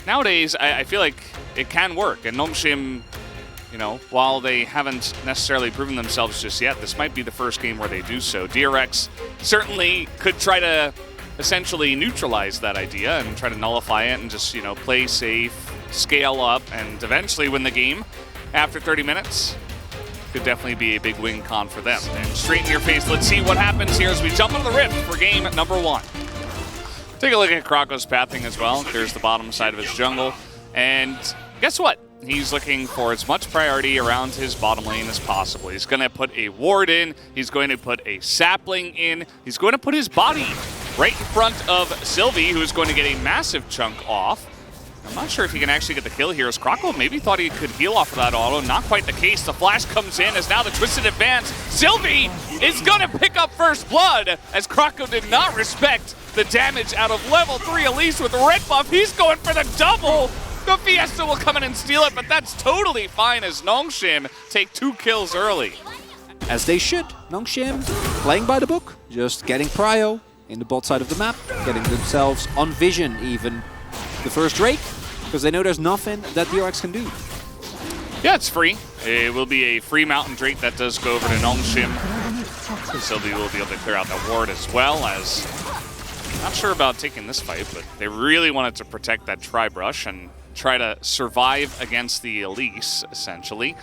nowadays, I feel like it can work. And Nongshim, you know, while they haven't necessarily proven themselves just yet, this might be the first game where they do so. DRX certainly could try to essentially neutralize that idea and try to nullify it and just, you know, play safe, scale up, and eventually win the game after 30 minutes. Could definitely be a big win con for them. And straight in your face, let's see what happens here as we jump into the Rift for game number 1. Take a look at Krako's pathing as well. Clears the bottom side of his jungle. And guess what? He's looking for as much priority around his bottom lane as possible. He's going to put a ward in. He's going to put a sapling in. He's going to put his body right in front of Sylvie, who's going to get a massive chunk off. I'm not sure if he can actually get the kill here, as Krako maybe thought he could heal off of that auto. Not quite the case. The flash comes in as now the Twisted advance. Sylvie is going to pick up first blood, as Krako did not respect the damage out of level 3 Elise with the red buff. He's going for the double. The Fiesta will come in and steal it, but that's totally fine as Nongshim take 2 kills early. As they should. Nongshim playing by the book, just getting prio in the bot side of the map, getting themselves on vision even the first Drake, because they know there's nothing that DRX can do. Yeah, it's free. It will be a free Mountain Drake that does go over to Nongshim. Sylvie will be able to clear out the ward as well, as not sure about taking this fight, but they really wanted to protect that Tri-Brush and try to survive against the Elise, essentially.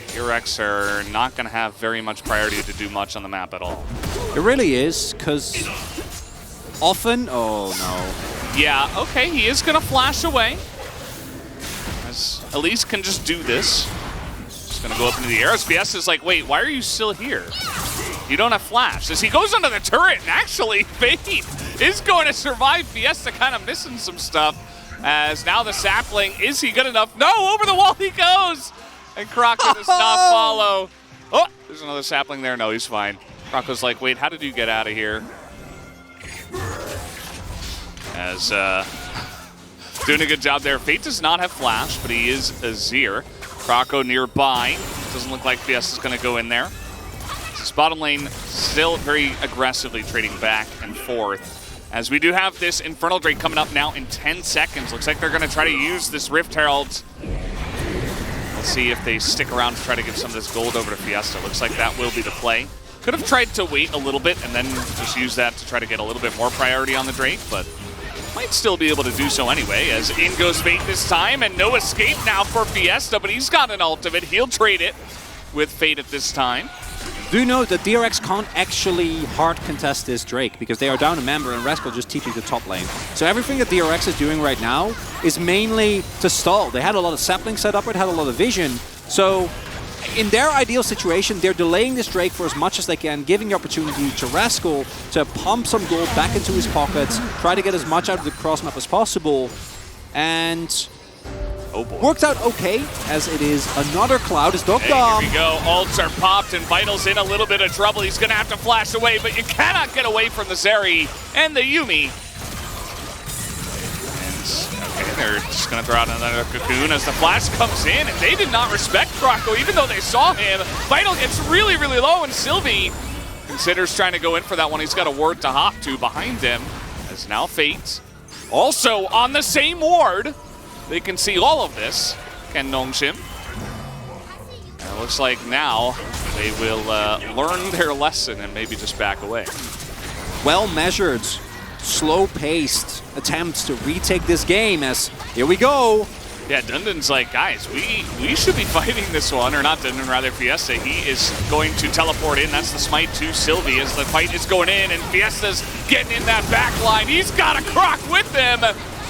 DRX are not going to have very much priority to do much on the map at all. It really is, because often... Oh, no. Yeah, okay, he is going to flash away. As Elise can just do this. Just going to go up into the air. SBS is like, wait, why are you still here? You don't have flash. As he goes under the turret, and actually, Fate is going to survive. Fiesta kind of missing some stuff. As now the sapling, is he good enough? No, over the wall he goes! And Krako does not follow. Oh, there's another sapling there. No, he's fine. Krako's like, wait, how did you get out of here? As, doing a good job there. Fate does not have flash, but he is Azir. Krako nearby. Doesn't look like Fiesta's going to go in there. This bottom lane still very aggressively trading back and forth. As we do have this Infernal Drake coming up now in 10 seconds. Looks like they're going to try to use this Rift Herald. Let's see if they stick around to try to give some of this gold over to Fiesta. Looks like that will be the play. Could have tried to wait a little bit and then just use that to try to get a little bit more priority on the Drake, but might still be able to do so anyway, as in goes Fate this time, and no escape now for Fiesta, but he's got an ultimate. He'll trade it with Fate at this time. Do note that DRX can't actually hard contest this Drake because they are down a member and Rascal just TP'd the top lane. So everything that DRX is doing right now is mainly to stall. They had a lot of saplings set up, it had a lot of vision. So in their ideal situation, they're delaying this Drake for as much as they can, giving the opportunity to Rascal to pump some gold back into his pockets, try to get as much out of the cross map as possible. And worked out okay, as it is another Cloud is Dog Dom. Here we go, ults are popped and Vital's in a little bit of trouble. He's gonna have to flash away, but you cannot get away from the Zeri and the Yuumi. And okay, they're just gonna throw out another Cocoon as the flash comes in, and they did not respect Krako, even though they saw him. Vital gets really, really low, and Sylvie considers trying to go in for that one. He's got a ward to hop to behind him, as now Fate also on the same ward. They can see all of this, Ken Nongshim. And it looks like now they will learn their lesson and maybe just back away. Well-measured, slow-paced attempts to retake this game as, here we go. Yeah, Dundon's like, guys, we should be fighting this one, or not Dundon, rather Fiesta. He is going to teleport in. That's the smite to Sylvie as the fight is going in, and Fiesta's getting in that back line. He's got a Croc with him.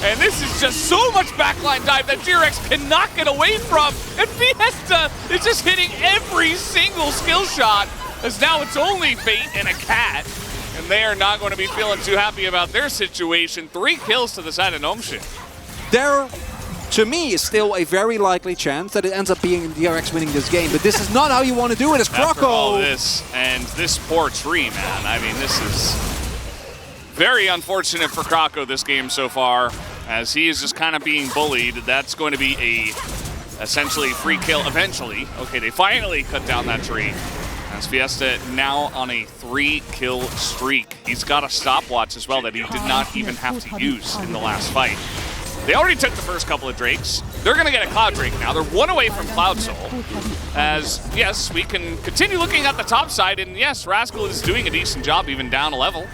And this is just so much backline dive that DRX cannot get away from. And Fiesta is just hitting every single skill shot, as now it's only Fate and a Cat. And they are not going to be feeling too happy about their situation. 3 kills to the side of Nongshim. There, to me, is still a very likely chance that it ends up being DRX winning this game. But this is not how you want to do it as Krako. After all this, and this poor tree, man. I mean, this is very unfortunate for Krako this game so far, as he is just kind of being bullied. That's going to be a essentially free kill eventually. Okay, they finally cut down that tree. As Fiesta now on a 3-kill streak. He's got a stopwatch as well that he did not even have to use in the last fight. They already took the first couple of Drakes. They're going to get a Cloud Drake now. They're one away from Cloud Soul. As, yes, we can continue looking at the top side, and yes, Rascal is doing a decent job even down a level.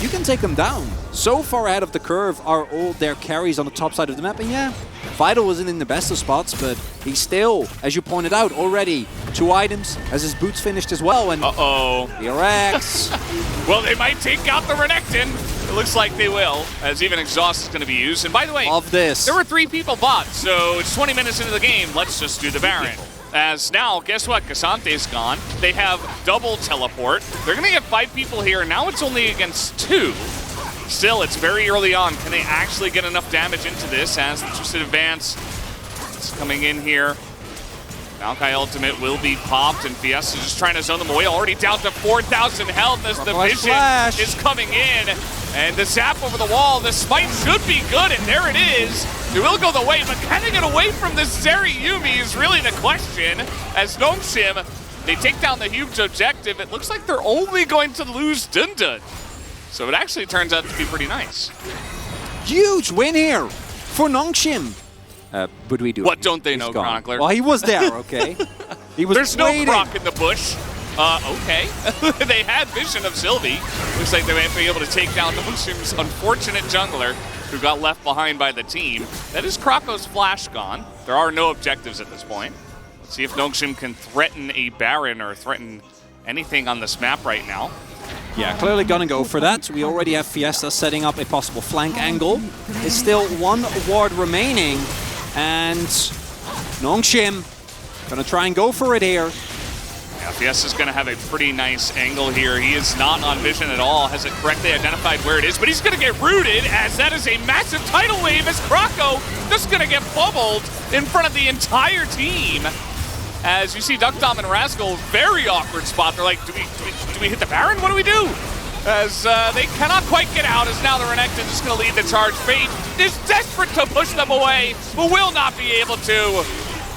You can take them down. So far ahead of the curve are all their carries on the top side of the map, and yeah, Vital wasn't in the best of spots, but he's still, as you pointed out, already 2 items as his boots finished as well, and DRX. Well, they might take out the Renekton. It looks like they will, as even Exhaust is going to be used. And by the way, there were 3 people bought, so it's 20 minutes into the game. Let's just do the Baron. As now, guess what? Casante's gone. They have double teleport. They're going to get 5 people here. Now it's only against 2. Still, it's very early on. Can they actually get enough damage into this as the Twisted Advance is coming in here? Maokai Ultimate will be popped, and Fiesta just trying to zone them away. Already down to 4,000 health as the vision is coming in. And the zap over the wall. The smite should be good, and there it is. It will go the way, but can they get away from this Zeri Yuumi is really the question. As Nongshim, they take down the huge objective. It looks like they're only going to lose Dundun. So it actually turns out to be pretty nice. Huge win here for Nongshim. But we do. What don't they know, Chronicler? Well, he was there, okay? He was There's waiting. no Croc in the bush. Okay. They had vision of Sylvie. Looks like they might be able to take down Nongshim's unfortunate jungler who got left behind by the team. That is Krako's flash gone. There are no objectives at this point. Let's see if Nongshim can threaten a Baron or threaten anything on this map right now. Yeah, clearly gonna go for that. We already have Fiesta setting up a possible flank angle. It's still 1 ward remaining, and Nongshim gonna try and go for it here. Yeah, Fiesta's gonna have a pretty nice angle here. He is not on vision at all, has it correctly identified where it is, but he's gonna get rooted as that is a massive tidal wave as Krako just gonna get bubbled in front of the entire team. As you see Duckdom and Rascal, very awkward spot. They're like, do we hit the Baron? What do we do? As they cannot quite get out, as now the Renekton is going to lead the charge. Fate is desperate to push them away, but will not be able to.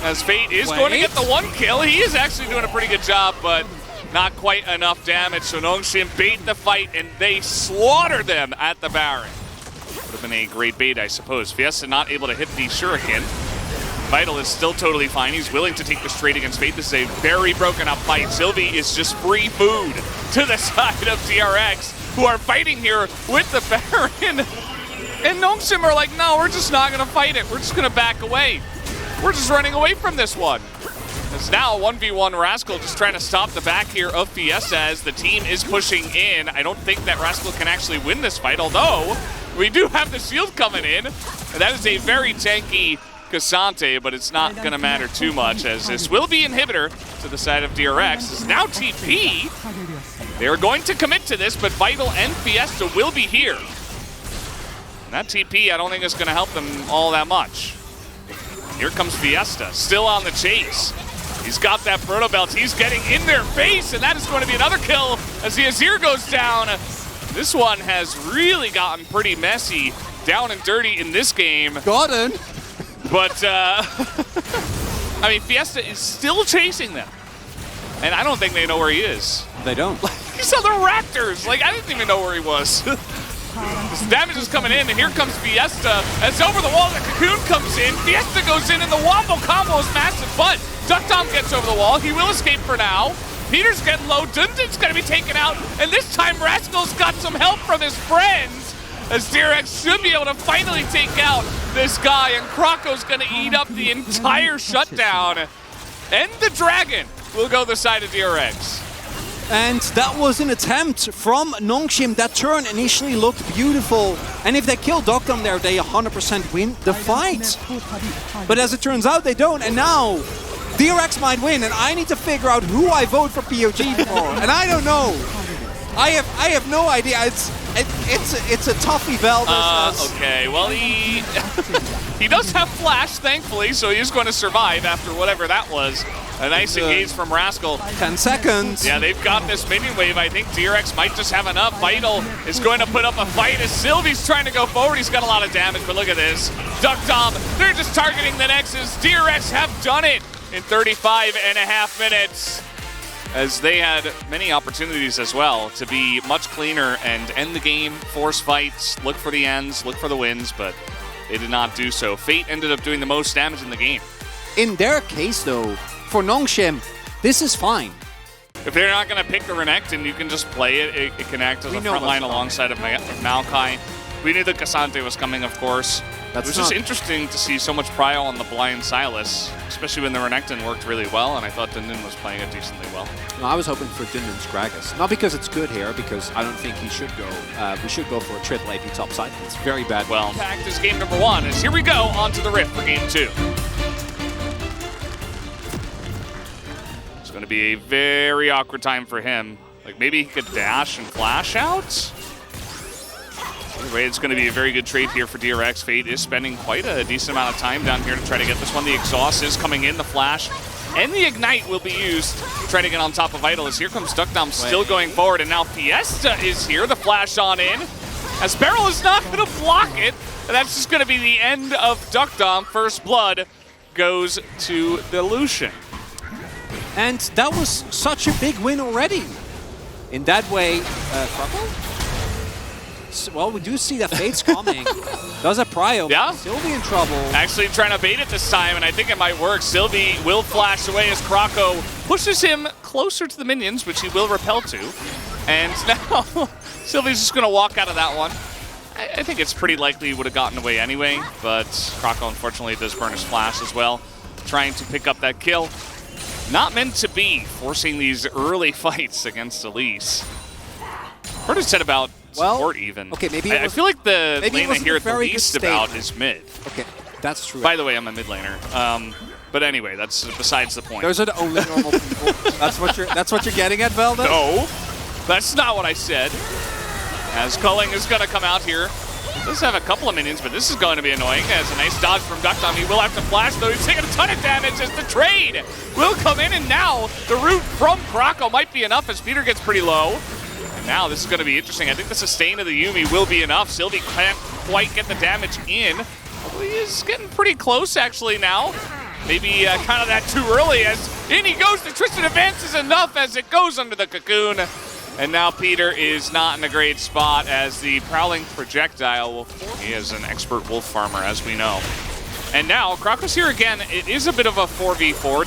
As Fate is going to get the 1 kill. He is actually doing a pretty good job, but not quite enough damage. So Nongshim bait the fight, and they slaughter them at the Baron. Would have been a great bait, I suppose. Fiesta not able to hit the Shuriken. Vital is still totally fine. He's willing to take the straight against Fate. This is a very broken up fight. Sylvie is just free food to the side of DRX, who are fighting here with the Baron. And Nongshim are like, no, we're just not going to fight it. We're just going to back away. We're just running away from this one. It's now 1v1 Rascal just trying to stop the back here of Fiesta as the team is pushing in. I don't think that Rascal can actually win this fight, although we do have the shield coming in. And that is a very tanky Casante, but it's not going to matter too much as this will be inhibitor to the side of DRX. This is now TP. They are going to commit to this, but Vital and Fiesta will be here. And that TP I don't think is going to help them all that much. Here comes Fiesta, still on the chase. He's got that Proto Belt. He's getting in their face, and that is going to be another kill as the Azir goes down. This one has really gotten pretty messy, down and dirty in this game. Gotten. But, I mean, Fiesta is still chasing them. And I don't think they know where he is. They don't. He saw the Raptors. Like, I didn't even know where he was. This damage is coming in, and here comes Fiesta. As over the wall, the Cocoon comes in. Fiesta goes in, and the Wombo combo is massive. But Duckdom gets over the wall. He will escape for now. Peter's getting low. Dundun's going to be taken out. And this time, Rascal's got some help from his friends. As DRX should be able to finally take out this guy, and Krako's going to eat up the entire shutdown. And the Dragon will go the side of DRX. And that was an attempt from Nongshim. That turn initially looked beautiful. And if they kill Duckdom there, they 100% win the fight. But as it turns out, they don't. And now, DRX might win, and I need to figure out who I vote for POG for. And I don't know. I have no idea. It's a tough eval. Okay, well he does have flash, thankfully, so he's going to survive after whatever that was. A nice engage from Rascal. 10 seconds. Yeah, they've got this minion wave. I think DRX might just have enough. Vital is going to put up a fight as Sylvie's trying to go forward. He's got a lot of damage, but look at this. Duckdom, they're just targeting the Nexus. DRX have done it in 35.5 minutes. As they had many opportunities as well to be much cleaner and end the game, force fights, look for the ends, look for the wins, but they did not do so. Fate ended up doing the most damage in the game. In their case, though, for Nongshim, this is fine. If they're not going to pick the Renekton, you can just play it. It can act as a front line alongside of Maokai. We knew that Cassante was coming, of course. It was just interesting to see so much prio on the blind Sylas, especially when the Renekton worked really well, and I thought Dindin was playing it decently well. No, I was hoping for Dindin's Gragas. Not because it's good here, because I don't think he should go. We should go for a triple AP top side. It's very bad. Well, Impact is game number 1, as here we go onto the Rift for game 2. It's going to be a very awkward time for him. Like, maybe he could dash and flash out? Anyway, it's going to be a very good trade here for DRX. Fate is spending quite a decent amount of time down here to try to get this one. The exhaust is coming in, the flash, and the ignite will be used to try to get on top of Vital. As here comes Duckdom still going forward, and now Fiesta is here. The flash on in, as Beryl is not going to block it. And that's just going to be the end of Duckdom. First blood goes to the Lucian. And that was such a big win already. In that way, well, we do see that Fate's coming. Does a prio. Yeah. Sylvie in trouble. Actually trying to bait it this time, and I think it might work. Sylvie will flash away as Krako pushes him closer to the minions, which he will repel to. And now Sylvie's just going to walk out of that one. I think it's pretty likely he would have gotten away anyway, but Krako unfortunately does burn his flash as well, trying to pick up that kill. Not meant to be, forcing these early fights against Elise. Heard it said about support even. Okay, maybe I feel like the lane I hear it the very least about is mid. Okay, that's true. By the way, I'm a mid laner. But anyway, that's besides the point. Those are the only normal people. That's what you're getting at, Velda? No, that's not what I said. As Culling is going to come out here. He does have a couple of minions, but this is going to be annoying. As a nice dodge from Duckdom. He will have to flash, though. He's taking a ton of damage as the trade will come in, and now the root from Krako might be enough as Peter gets pretty low. And now this is going to be interesting. I think the sustain of the Yuumi will be enough. Sylvie can't quite get the damage in. Although he is getting pretty close, actually, now. Maybe kind of that too early, as in he goes. The Tristan advances enough as it goes under the cocoon. And now Peter is not in a great spot as the Prowling Projectile will... He is an expert wolf farmer, as we know. And now, Krako's here again. It is a bit of a 4v4.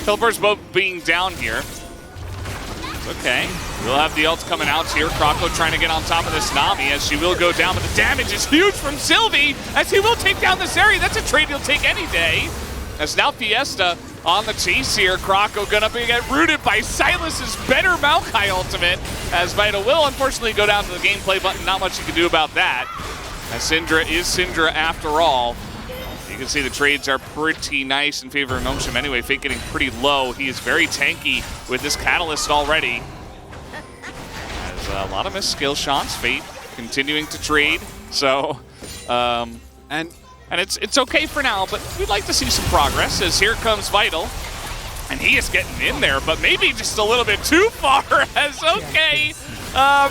Teleports both being down here. It's okay. We'll have the ult coming out here. Krako trying to get on top of this Nami as she will go down, but the damage is huge from Sylvie as he will take down this area. That's a trade he'll take any day. As now Fiesta on the chase here. Krako gonna get rooted by Silas's better Maokai ultimate, as Vital will unfortunately go down to the gameplay button. Not much you can do about that, as Syndra is Syndra after all. You can see the trades are pretty nice in favor of Nongshim anyway. Fate getting pretty low. He is very tanky with this Catalyst already. Has a lot of missed skill shots. Fate continuing to trade. So, and it's okay for now, but we'd like to see some progress, as here comes Vital. And he is getting in there, but maybe just a little bit too far, as okay.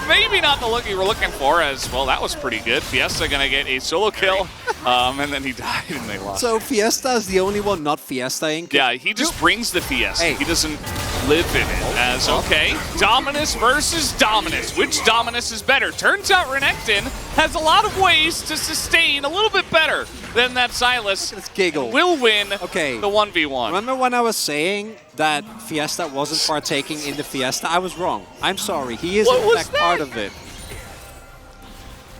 Maybe not the look you were looking for, as, well, that was pretty good. Fiesta gonna get a solo kill, and then he died and they lost. So Fiesta is the only one not Fiesta-ing? Yeah, he just brings the Fiesta. Hey. He doesn't live in it, as, okay. Dominus versus Dominus. Which Dominus is better? Turns out Renekton has a lot of ways to sustain a little bit better than that Sylas. Let's giggle. Will win the 1v1. Remember when I was saying that Fiesta wasn't partaking in the Fiesta? I was wrong. I'm sorry. He is in fact part of it.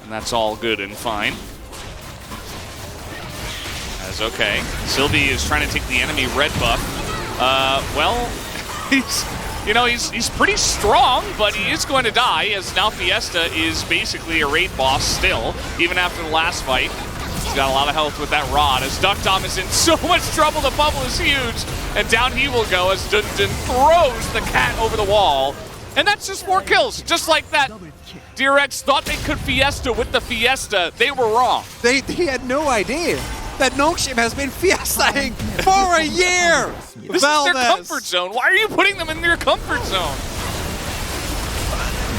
And that's all good and fine. As okay. Sylvie is trying to take the enemy red buff. Well, he's pretty strong, but he is going to die, as now Fiesta is basically a raid boss still, even after the last fight. He's got a lot of health with that rod, as Duckdom is in so much trouble. The bubble is huge, and down he will go as Dundon throws the cat over the wall. And that's just 4 kills, just like that. DRX thought they could Fiesta with the Fiesta. They were wrong. They had no idea that Nongshim has been Fiesta-ing for a year. This is their comfort zone. Why are you putting them in their comfort zone?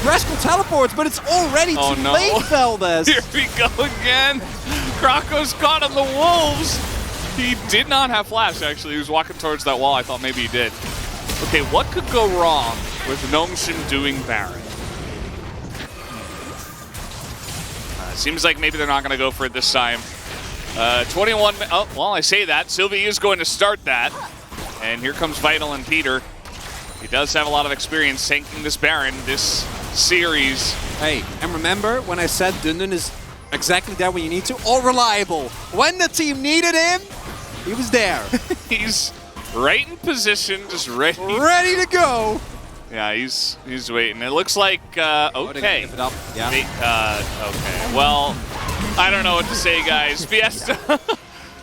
Rascal teleports, but it's already too late, Valdez. Here we go again. Krako's caught on the wolves. He did not have flash, actually. He was walking towards that wall. I thought maybe he did. Okay, what could go wrong with Nongshim doing Baron? Seems like maybe they're not going to go for it this time. 21, oh, well, I say that. Sylvie is going to start that. And here comes Vital and Peter. He does have a lot of experience tanking this Baron, this series. Hey, and remember when I said Dundun is exactly there when you need to? All reliable. When the team needed him, he was there. He's right in position, just ready to go. Yeah, he's waiting. It looks like, okay. Yeah. Okay, well, I don't know what to say, guys. Fiesta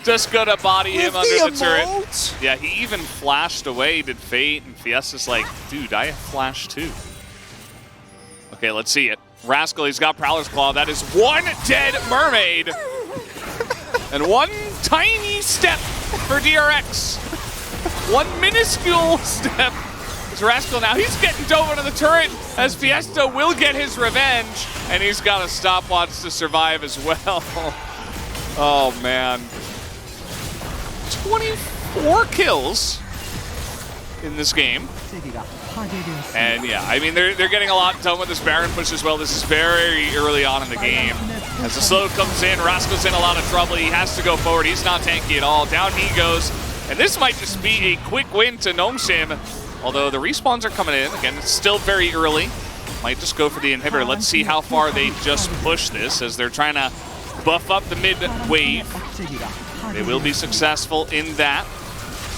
just gonna body him under the turret. Yeah, he even flashed away, did Fate, and Fiesta's like, dude, I have flash too. Okay, let's see it. Rascal, he's got Prowler's Claw. That is one dead mermaid. And one tiny step for DRX. One minuscule step. Rascal now, he's getting dove into the turret as Fiesta will get his revenge, and he's got a stopwatch to survive as well. Oh man. 24 kills in this game. And yeah, I mean, they're getting a lot done with this Baron push as well. This is very early on in the game. As the slow comes in, Rascal's in a lot of trouble. He has to go forward. He's not tanky at all. Down he goes. And this might just be a quick win to Gnomeshim. Although the respawns are coming in. Again, it's still very early. Might just go for the inhibitor. Let's see how far they just push this as they're trying to buff up the mid wave. They will be successful in that.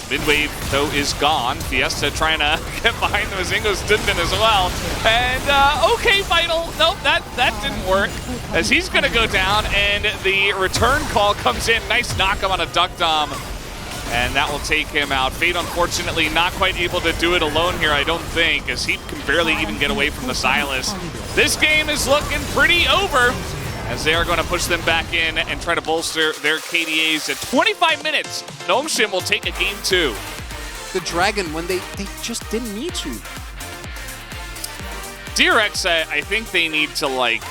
Mid wave, though, is gone. Fiesta trying to get behind the Mazingo's Dundun as well. And, okay, Vital. Nope, that didn't work. As he's going to go down, and the return call comes in. Nice knock him on a Duck Dom. And that will take him out. Fate, unfortunately, not quite able to do it alone here, I don't think, as he can barely even get away from the Silas. This game is looking pretty over, as they are going to push them back in and try to bolster their KDAs at 25 minutes. Gnomeshim will take a game 2. The Dragon, when they just didn't need to. DRX, I think they need to, like,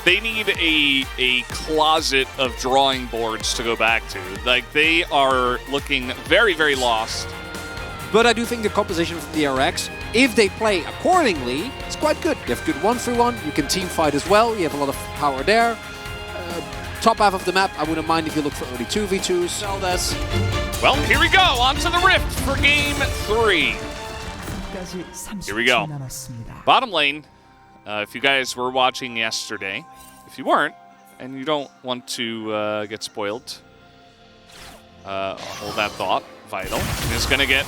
they need a closet of drawing boards to go back to. Like, they are looking very, very lost. But I do think the composition of DRX, if they play accordingly, is quite good. You have good 1-3-1, you can team fight as well, you have a lot of power there. Top half of the map, I wouldn't mind if you look for early 2v2s. Well, here we go, on to the Rift for game 3. Here we go. Bottom lane, if you guys were watching yesterday, if you weren't, and you don't want to get spoiled, hold that thought. Vital is going to get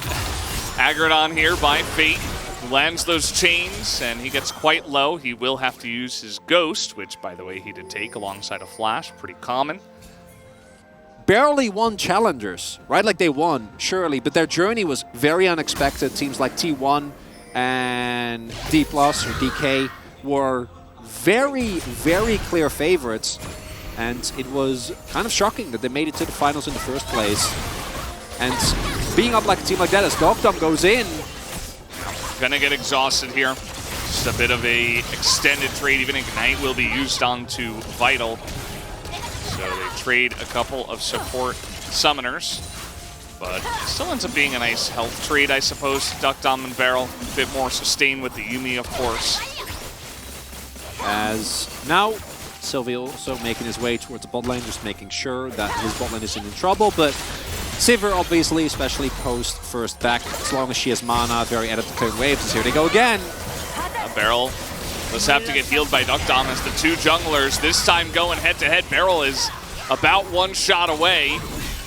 aggroed on here by Fate, who lands those chains, and he gets quite low. He will have to use his Ghost, which, by the way, he did take alongside a Flash. Pretty common. Barely won challengers, right? Like, they won, surely, but their journey was very unexpected. Teams like T1 and D+ or DK were very, very clear favorites, and it was kind of shocking that they made it to the finals in the first place. And being up like a team like that as Dogdom goes in. Gonna get exhausted here. Just a bit of a extended trade. Even Ignite will be used onto Vital. So they trade a couple of support summoners. But it still ends up being a nice health trade, I suppose. Duck Dom and Barrel. A bit more sustained with the Yuumi, of course. As now, Sylvie also making his way towards the bot lane, just making sure that his bot lane isn't in trouble. But Sivir, obviously, especially post first back, as long as she has mana, very adept to clear waves. As here they go again. Barrel does have to get healed by Duck Dom as the two junglers this time going head-to-head. Barrel is about one shot away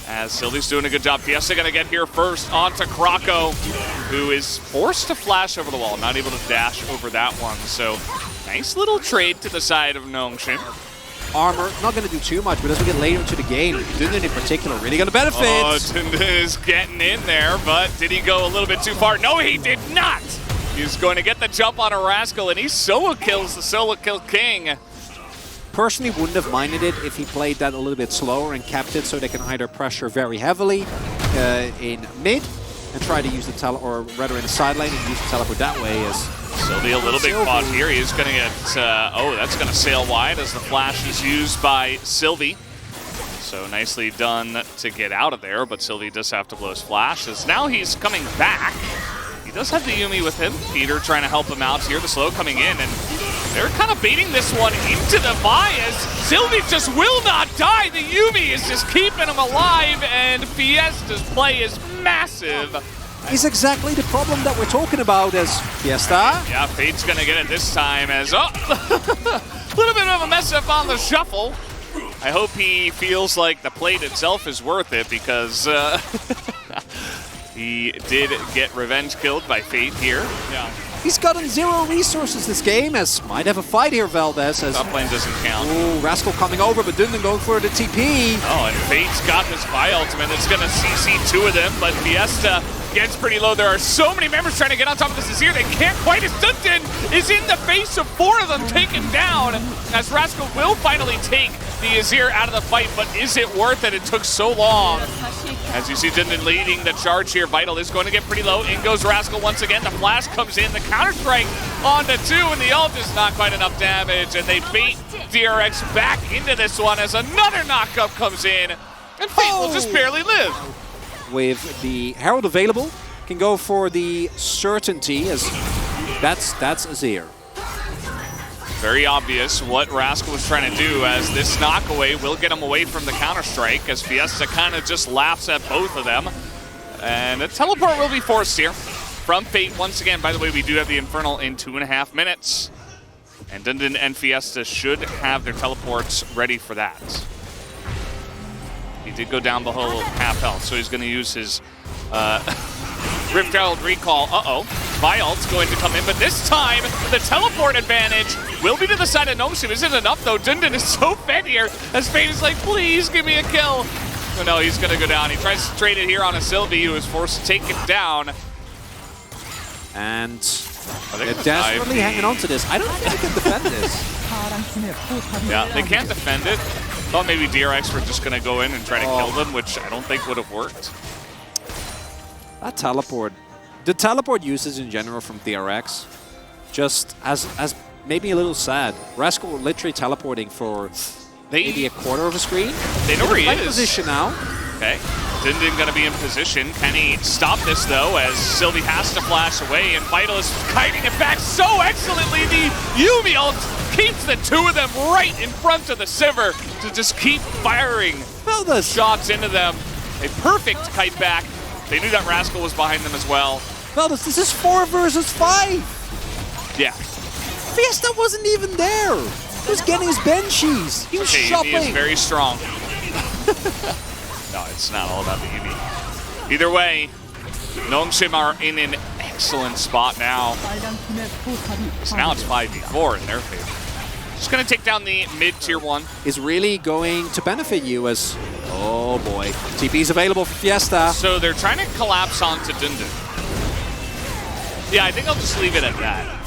as Sylvie's doing a good job. Fiesta going to get here first onto Krako, who is forced to flash over the wall, not able to dash over that one. So nice little trade to the side of Gnomeshim. Armor, not going to do too much, but as we get later into the game, Dundun in particular really going to benefit. Oh, Dundun is getting in there, but did he go a little bit too far? No, he did not! He's going to get the jump on a Rascal, and he solo kills the solo kill king. Personally, wouldn't have minded it if he played that a little bit slower and kept it so they can either pressure very heavily in mid and try to use the or rather in the side lane and use the teleport that way. As Sylvie a little bit caught here. He's going to get, oh, that's going to sail wide as the flash is used by Sylvie. So nicely done to get out of there, but Sylvie does have to blow his flash as now he's coming back. He does have the Yuumi with him. Peter trying to help him out here. The slow coming in, and They're kind of baiting this one into the buy as Sylvie just will not die. The Yuumi is just keeping him alive, and Fiesta's play is massive. Is exactly the problem that we're talking about as Fiesta. Yeah, Fate's gonna get it this time as, oh, a little bit of a mess up on the shuffle. I hope he feels like the plate itself is worth it because he did get revenge killed by Fate here. Yeah. He's gotten 0 resources this game, as might have a fight here, Valdez. As top lane doesn't count. Ooh, Rascal coming over, but Dundon going for the TP. Oh, and Fate's got this Vi ultimate that's gonna CC 2 of them, but Fiesta gets pretty low. There are so many members trying to get on top of this Azir. They can't quite as Dundon is in the face of 4 of them taken down, as Rascal will finally take the Azir out of the fight, but is it worth it? It took so long. As you see Dundon leading the charge here, Vital is going to get pretty low. In goes Rascal once again. The flash comes in, the counter-strike onto 2, and the ult is not quite enough damage, and they bait DRX back into this one as another knockup comes in, and Fate will just barely live. With the Herald available, can go for the certainty, as that's Azir. Very obvious what Rascal was trying to do, as this knockaway will get him away from the counter-strike, as Fiesta kind of just laughs at both of them. And a teleport will be forced here from Fate once again. By the way, we do have the Infernal in 2.5 minutes. And Dundon and Fiesta should have their teleports ready for that. He did go down below half health, so he's going to use his Rift Herald recall. Uh-oh. Viol's going to come in, but this time the teleport advantage will be to the side of Gnomeship. Isn't enough though. Dundon is so fed here as Fate is like, please give me a kill. Oh, no, he's going to go down. He tries to trade it here on a Sylvie, who is forced to take it down. And they're desperately hanging on to this. I don't think they can defend this. Yeah, they can't defend it. Thought maybe DRX were just going to go in and try to kill them, which I don't think would have worked. That teleport, the teleport usage in general from DRX, just as maybe a little sad. Rascal literally teleporting for maybe a quarter of a screen. They know where he is. Position now. Okay, Dundon going to be in position. Can he stop this though, as Sylvie has to flash away, and Vital is kiting it back so excellently. The Yuumi ult keeps the 2 of them right in front of the Sivir to just keep firing shots into them. A perfect kite back. They knew that Rascal was behind them as well. Valdez, this is 4 versus 5. Yeah. Fiesta wasn't even there. He was getting his benchies. He was shopping. He is very strong. No, it's not all about the Yuumi. Either way, Gnomeship are in an excellent spot now. So now it's 5v4 in their favor. Just going to take down the mid-tier 1. Is really going to benefit you as, oh boy, TP's available for Fiesta. So they're trying to collapse onto Dundon. Yeah, I think I'll just leave it at that.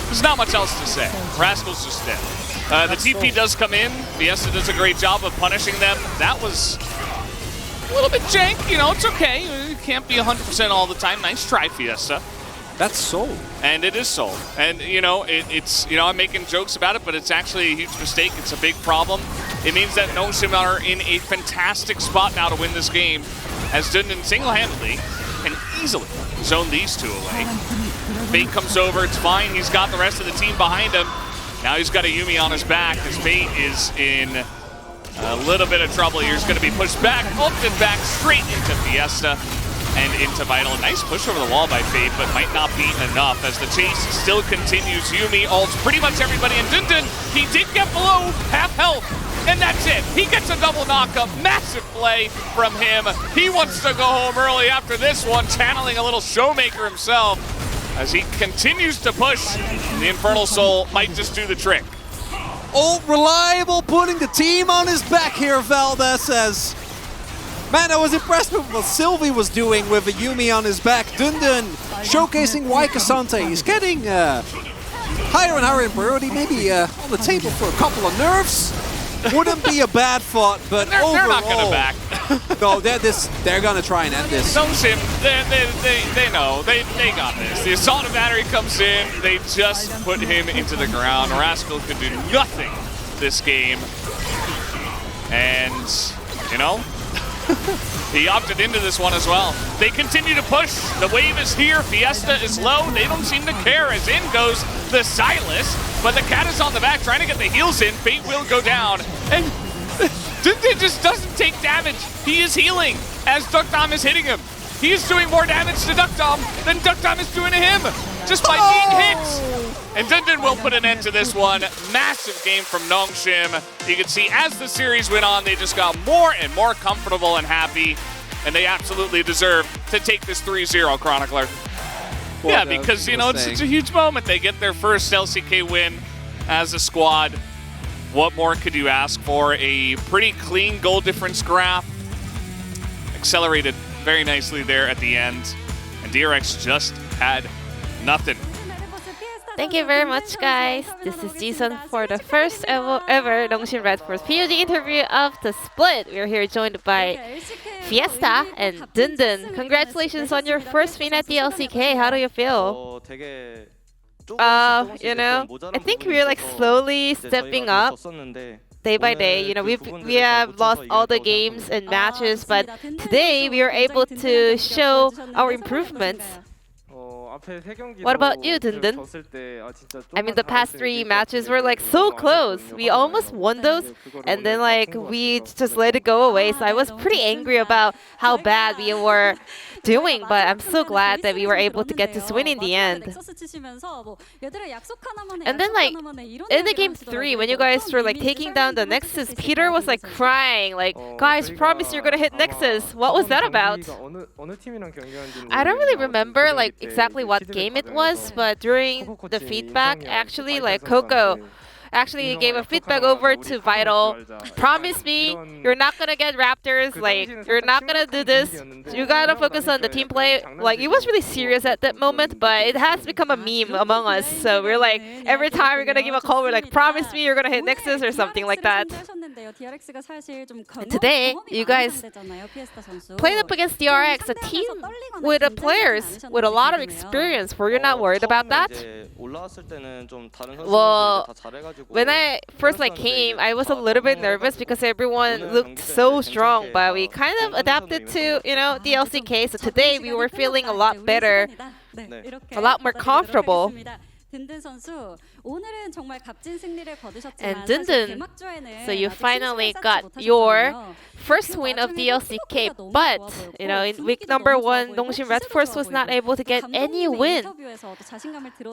There's not much else to say. Rascal's just dead. The TP does come in. Fiesta does a great job of punishing them. That was a little bit jank, you know, it's okay. It can't be 100% all the time. Nice try, Fiesta. That's sold. And it is sold. And, you know, it's, you know, I'm making jokes about it, but it's actually a huge mistake. It's a big problem. It means that Gnomeship are in a fantastic spot now to win this game, as Dundon single-handedly can easily zone these 2 away. Fate comes over, it's fine. He's got the rest of the team behind him. Now he's got a Yuumi on his back. His Fate is in a little bit of trouble here. He's going to be pushed back, ulted back straight into Fiesta and into Vital. A nice push over the wall by Fate, but might not be enough as the chase still continues. Yuumi ults pretty much everybody, and Dundon, he did get below half health, and that's it. He gets a double knockup. Massive play from him. He wants to go home early after this one, channeling a little showmaker himself. As he continues to push, the Infernal Soul might just do the trick. Old Reliable putting the team on his back here, Valdez says. Man, I was impressed with what Sylvie was doing with a Yuumi on his back. Dundon showcasing why Cassante is getting higher and higher in priority, maybe on the table for a couple of nerfs. Wouldn't be a bad thought, but overall... They're not going to back. No, they're going to try and end this. Gnomeship, they know. They got this. The Assault Battery comes in. They just put him into the ground. Rascal could do nothing this game. And, you know, He opted into this one as well. They continue to push. The wave is here. Fiesta is low. They don't seem to care as in goes the Silas. But the cat is on the back trying to get the heals in. Fate will go down. And Dundun just doesn't take damage. He is healing as Duckdom is hitting him. He is doing more damage to Duckdom than Duckdom is doing to him just by being hit. And Dundun will put an end to this one. Massive game from Nongshim. You can see as the series went on, they just got more and more comfortable and happy. And they absolutely deserve to take this 3-0, Chronicler. Well, yeah, because, you know, it's such a huge moment. They get their first LCK win as a squad. What more could you ask for? A pretty clean goal difference graph. Accelerated very nicely there at the end. And DRX just had nothing. Thank you very much, guys. This is Jason for the first ever Nongshim Red Force POG interview of the split. We are here joined by Fiesta and Dundun. Congratulations on your first win at the LCK. How do you feel? You know, I think we're like slowly stepping up day by day. You know, we have lost all the games and matches, but today we are able to show our improvements. What about you, Dundun? I mean, the past 3 matches were like so close. We almost won those, and then like we just let it go away. So I was pretty angry about how bad we were doing, but I'm so glad that we were able to get this win in the end. And then like in the game 3, when you guys were like taking down the Nexus, Peter was like crying, like, guys, promise you're gonna hit Nexus. What was that about? I don't really remember like exactly what game it was, but during the feedback, actually, like Coco actually gave a feedback over to Vital. Promise me you're not gonna get Raptors, like you're not gonna do this. You gotta focus on the team play. Like it was really serious at that moment, but it has become a meme among us. So we're like, every time we're gonna give a call, we're like, promise me you're gonna hit Nexus or something like that. And today, you guys played up against DRX, a team with players with a lot of experience. Were you not worried about that? Well, when I first came, I was a little bit nervous because everyone looked so strong, but we kind of adapted to, you know, the LCK. So today we were feeling a lot better, a lot more comfortable. And Dundun, so you finally got your first win of the LCK, but you know, in week number 1, Nongshim Red Force was not able to get any win.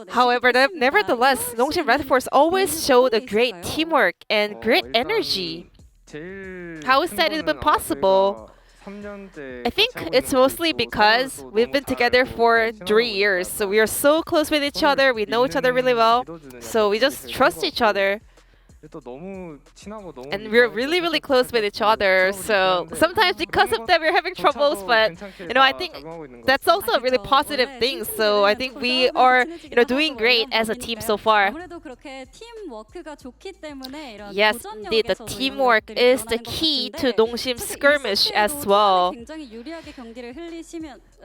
However, nevertheless, Nongshim Red Force always showed a great teamwork and great energy. How is that even possible? I think it's mostly because we've been together for 3 years, so we are so close with each other, we know each other really well, so we just trust each other. And we're really, really close with each other, so sometimes because of that we're having troubles, but you know, I think that's also a really positive thing. So I think we are, you know, doing great as a team so far. Yes, indeed, the teamwork is the key to Nongshim skirmish as well.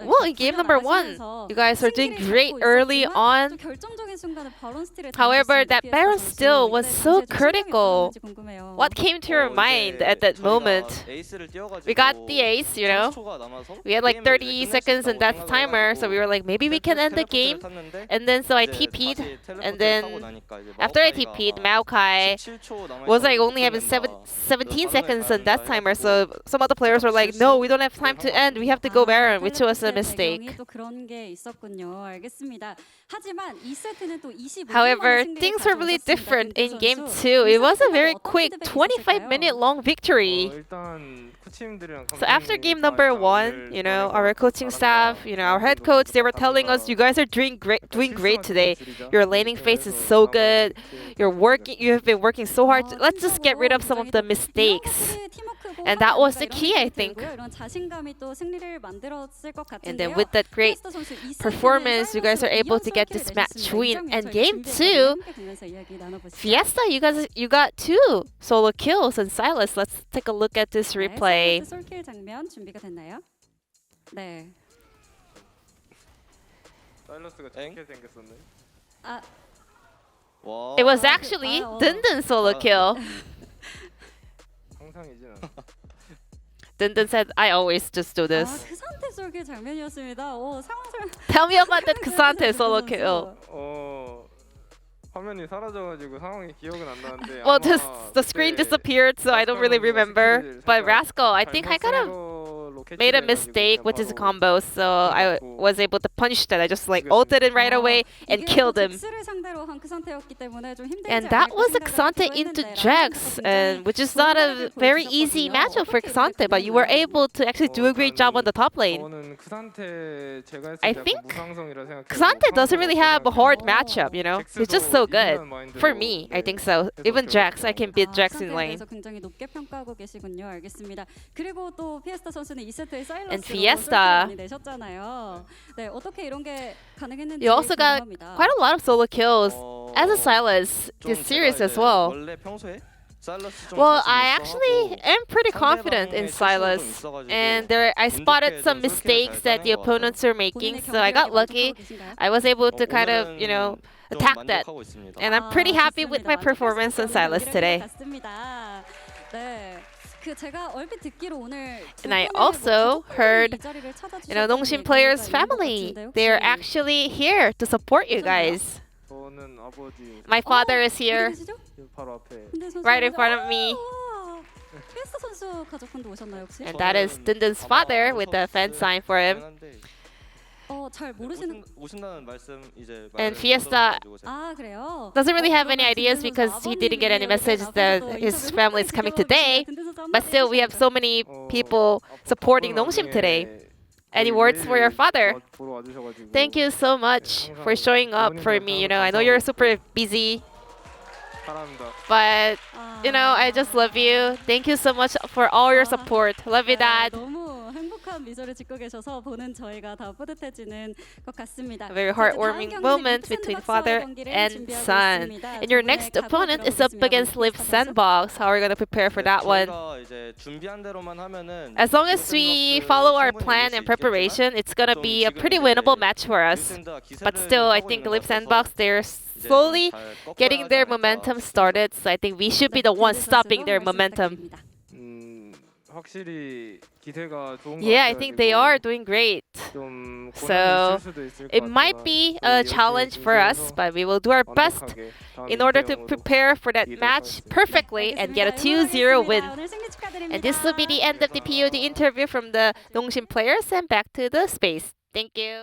Well, in game number 1, you guys are doing great early on. However, that Baron still was so critical. What came to your mind at that moment? We got the ace, you know. We had like 30 seconds and that's timer, so we were like, maybe we can end the game. And then so I TP'd, and then after I TP'd, Maokai was like only having 17 seconds and that timer, so some other players were like, no, we don't have time to end, we have to go Baron, which was a mistake. However, things were really different in game 2. It was a very quick 25-minute long victory. So after game number 1, you know, our coaching staff, you know, our head coach, they were telling us, you guys are doing great today. Your laning phase is so good. You have been working so hard. Let's just get rid of some of the mistakes. And that was the key, I think. And then with that great performance, you guys are able to get this match win. And game 2, Fiesta, you got 2 solo kills and Silas. Let's take a look at this replay. It was actually Dundun solo kill. Dindin said, I always just do 아, this. 크산테 쏠길 장면이었습니다. 상황 설. Tell me about that Ksante solo kill. 화면이 사라져가지고 상황이 기억은 안 나는데. Well, the screen disappeared, so I don't really remember. But Rascal, I think I kind of made a mistake with his combo, so I was able to punish that. I just like ulted it right away and killed him. And that was a Ksante into Jax, and which is not a very easy matchup for Ksante, but you were able to actually do a great job on the top lane. I think Ksante doesn't really have a hard matchup, you know? He's just so good. For me, I think so. Even Jax, I can beat Jax in lane. And Fiesta. You also got quite a lot of solo kills. As a Silas, he's serious as well. Well, I actually am pretty confident in Silas, and I spotted some mistakes that the opponents are making, so I got lucky. I was able to kind of, attack that, and I'm pretty happy with my performance on Silas today. And I also heard, Nongshim Players family, they're actually here to support you guys. My father is here, right in front of me. And that is Dindin's father with the fan sign for him. And Fiesta doesn't really have any ideas because he didn't get any message that his family is coming today. But still, we have so many people supporting Nongshim today. Any words for your father? Thank you so much for showing up for me. I know you're super busy. But, I just love you. Thank you so much for all your support. Love you, Dad. A very heartwarming moment between father and son. And your next opponent is up against Live Sandbox. How are we going to prepare for that one? As long as we follow our plan and preparation, it's going to be a pretty winnable match for us. But still, I think Live Sandbox, they're slowly getting their momentum started. So I think we should be the ones stopping their momentum. Yeah, I think they are doing great. So it might be a challenge for us, but we will do our best in order to prepare for that match perfectly and get a 2-0 win. And this will be the end of the POD interview from the Nongshim players, and back to the space. Thank you.